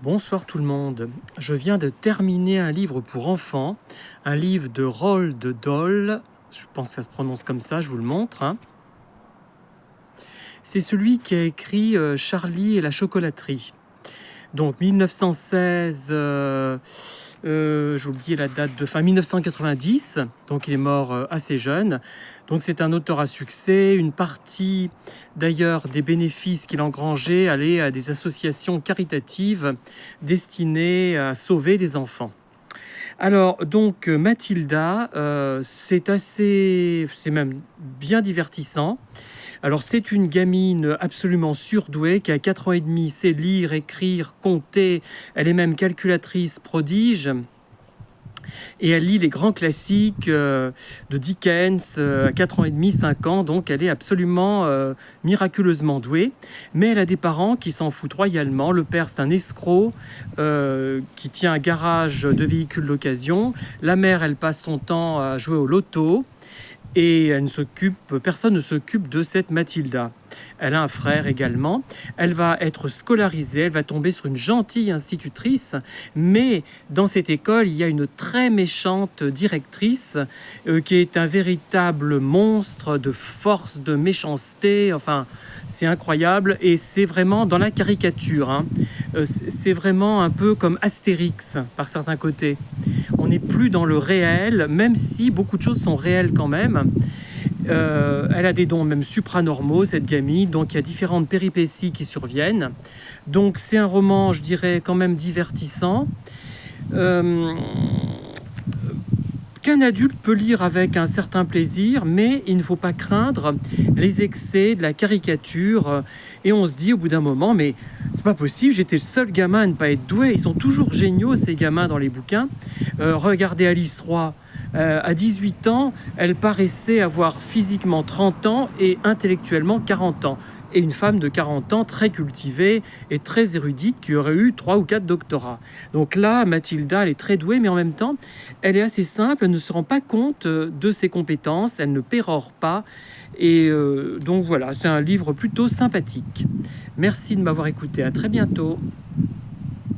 Bonsoir tout le monde. Je viens de terminer un livre pour enfants, un livre de Roald Dahl. Je pense que ça se prononce comme ça, je vous le montre, hein. C'est celui qui a écrit Charlie et la chocolaterie. Donc 1916, j'ai oublié la date de fin, 1990, donc il est mort assez jeune. Donc c'est un auteur à succès. Une partie d'ailleurs des bénéfices qu'il engrangeait allait à des associations caritatives destinées à sauver des enfants. Alors donc Mathilda, c'est même bien divertissant. Alors c'est une gamine absolument surdouée qui a 4 ans et demi, sait lire, écrire, compter, elle est même calculatrice prodige. Et elle lit les grands classiques de Dickens à 4 ans et demi, 5 ans, donc elle est absolument miraculeusement douée. Mais elle a des parents qui s'en foutent royalement. Le père, c'est un escroc qui tient un garage de véhicules d'occasion. La mère, elle passe son temps à jouer au loto. Et personne ne s'occupe de cette Mathilda. Elle a un frère également. Elle va être scolarisée, elle va tomber sur une gentille institutrice, mais dans cette école, il y a une très méchante directrice qui est un véritable monstre de force, de méchanceté. Enfin, c'est incroyable et c'est vraiment dans la caricature, hein. C'est vraiment un peu comme Astérix par certains côtés. On n'est plus dans le réel, même si beaucoup de choses sont réelles quand même. Elle a des dons même supranormaux, cette gamine, donc il y a différentes péripéties qui surviennent. Donc c'est un roman, je dirais, quand même divertissant, qu'un adulte peut lire avec un certain plaisir, mais il ne faut pas craindre les excès de la caricature. Et on se dit au bout d'un moment, mais c'est pas possible, j'étais le seul gamin à ne pas être doué. Ils sont toujours géniaux, ces gamins, dans les bouquins. Regardez Alice Roy. À 18 ans, elle paraissait avoir physiquement 30 ans et intellectuellement 40 ans. Et une femme de 40 ans très cultivée et très érudite qui aurait eu 3 ou 4 doctorats. Donc là, Mathilda, elle est très douée, mais en même temps, elle est assez simple, elle ne se rend pas compte de ses compétences, elle ne pérore pas. Et donc voilà, c'est un livre plutôt sympathique. Merci de m'avoir écouté, à très bientôt.